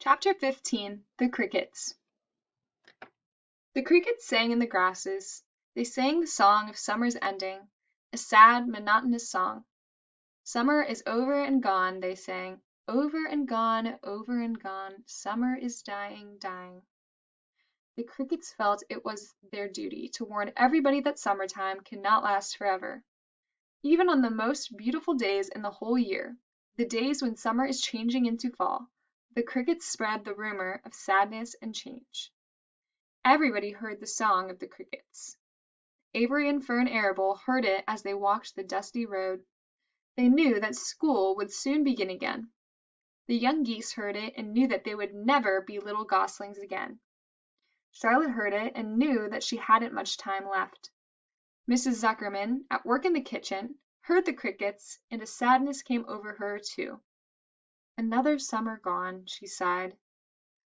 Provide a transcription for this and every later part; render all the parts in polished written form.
Chapter 15 The Crickets The crickets sang in the grasses. They sang the song of summer's ending, a sad, monotonous song. Summer is over and gone, they sang. Over and gone, over and gone. Summer is dying, dying. The crickets felt it was their duty to warn everybody that summertime cannot last forever. Even on the most beautiful days in the whole year, the days when summer is changing into fall, the crickets spread the rumor of sadness and change. Everybody heard the song of the crickets. Avery and Fern Arable heard it as they walked the dusty road. They knew that school would soon begin again. The young geese heard it and knew that they would never be little goslings again. Charlotte heard it and knew that she hadn't much time left. Mrs. Zuckerman, at work in the kitchen, heard the crickets, and a sadness came over her too. Another summer gone, she sighed.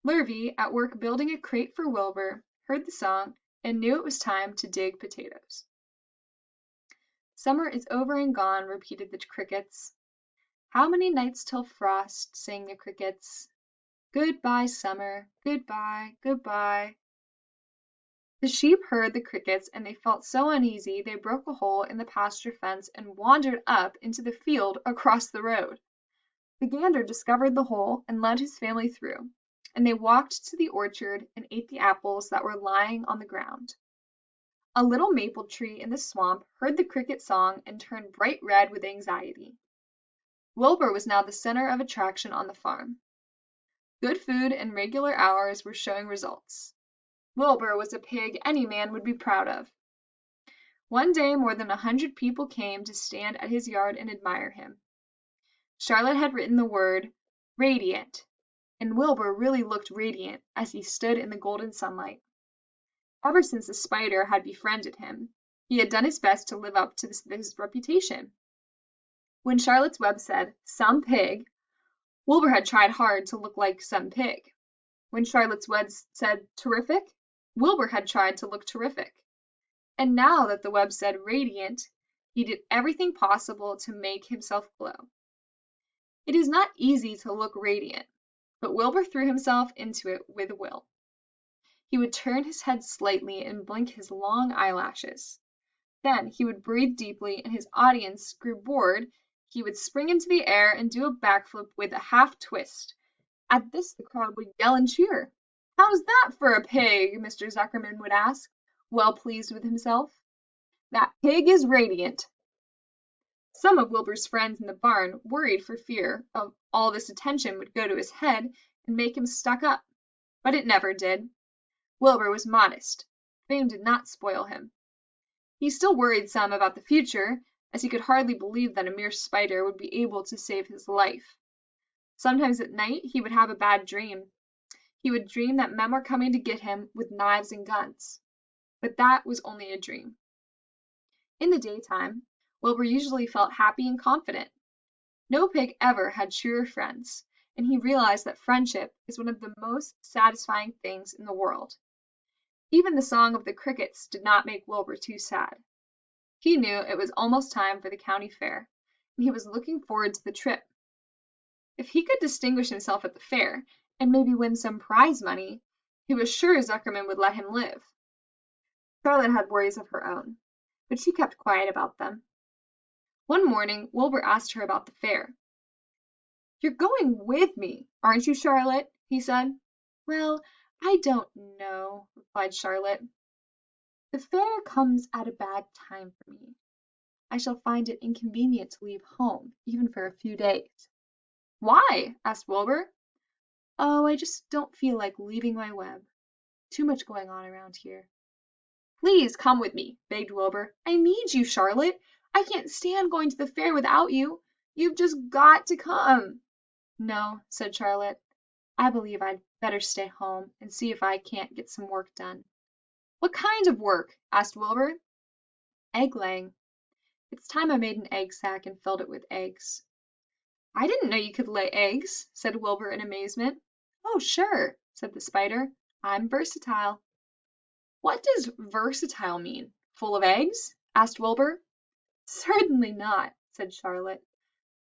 Lurvy, at work building a crate for Wilbur, heard the song and knew it was time to dig potatoes. Summer is over and gone, repeated the crickets. How many nights till frost, sang the crickets. Goodbye, summer, goodbye, goodbye. The sheep heard the crickets and they felt so uneasy they broke a hole in the pasture fence and wandered up into the field across the road. The gander discovered the hole and led his family through, and they walked to the orchard and ate the apples that were lying on the ground. A little maple tree in the swamp heard the cricket song and turned bright red with anxiety. Wilbur was now the center of attraction on the farm. Good food and regular hours were showing results. Wilbur was a pig any man would be proud of. One day more than 100 people came to stand at his yard and admire him. Charlotte had written the word radiant, and Wilbur really looked radiant as he stood in the golden sunlight. Ever since the spider had befriended him, he had done his best to live up to his reputation. When Charlotte's Web said, "some pig," Wilbur had tried hard to look like some pig. When Charlotte's Web said, "terrific," Wilbur had tried to look terrific. And now that the web said radiant, he did everything possible to make himself glow. It is not easy to look radiant, but Wilbur threw himself into it with a will. He would turn his head slightly and blink his long eyelashes. Then he would breathe deeply and his audience grew bored. He would spring into the air and do a backflip with a half twist. At this the crowd would yell and cheer. "How's that for a pig?" Mr. Zuckerman would ask, well pleased with himself. "That pig is radiant." Some of Wilbur's friends in the barn worried for fear of all this attention would go to his head and make him stuck up, but it never did. Wilbur was modest. Fame did not spoil him. He still worried some about the future, as he could hardly believe that a mere spider would be able to save his life. Sometimes at night he would have a bad dream. He would dream that men were coming to get him with knives and guns. But that was only a dream. In the daytime, Wilbur usually felt happy and confident. No pig ever had truer friends, and he realized that friendship is one of the most satisfying things in the world. Even the song of the crickets did not make Wilbur too sad. He knew it was almost time for the county fair, and he was looking forward to the trip. If he could distinguish himself at the fair, and maybe win some prize money, he was sure Zuckerman would let him live. Charlotte had worries of her own, but she kept quiet about them. One morning Wilbur asked her about the fair. "You're going with me, aren't you, Charlotte?" he said. "Well, I don't know," replied Charlotte. "The fair comes at a bad time for me. I shall find it inconvenient to leave home, even for a few days." "Why?" asked Wilbur. "Oh, I just don't feel like leaving my web. Too much going on around here." "Please come with me," begged Wilbur. "I need you, Charlotte. I can't stand going to the fair without you. You've just got to come." "No," said Charlotte. "I believe I'd better stay home and see if I can't get some work done." "What kind of work?" asked Wilbur. "Egg laying. It's time I made an egg sack and filled it with eggs." "I didn't know you could lay eggs," said Wilbur in amazement. "Oh, sure," said the spider. "I'm versatile." "What does versatile mean? Full of eggs?" asked Wilbur. "Certainly not," said Charlotte.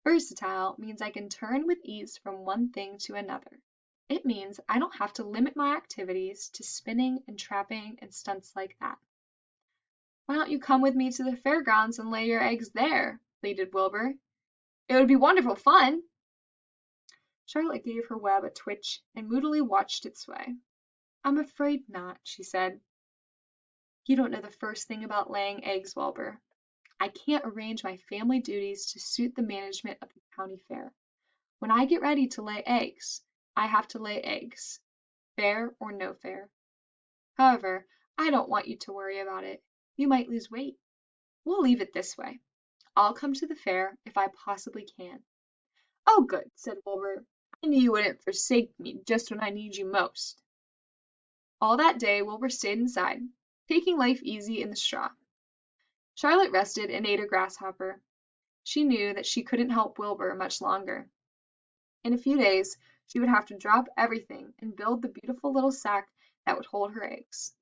"Versatile means I can turn with ease from one thing to another. It means I don't have to limit my activities to spinning and trapping and stunts like that. Why don't you come with me to the fairgrounds and lay your eggs there? Pleaded Wilbur. It would be wonderful fun. Charlotte gave her web a twitch and moodily watched its way. I'm afraid not, she said. You don't know the first thing about laying eggs, Wilbur. I can't arrange my family duties to suit the management of the county fair. When I get ready to lay eggs, I have to lay eggs, fair or no fair. However, I don't want you to worry about it. You might lose weight. We'll leave it this way. I'll come to the fair if I possibly can. Oh, good, said Wilbur. I knew you wouldn't forsake me just when I need you most. All that day Wilbur stayed inside, taking life easy in the straw. Charlotte rested and ate a grasshopper. She knew that she couldn't help Wilbur much longer. In a few days she would have to drop everything and build the beautiful little sack that would hold her eggs.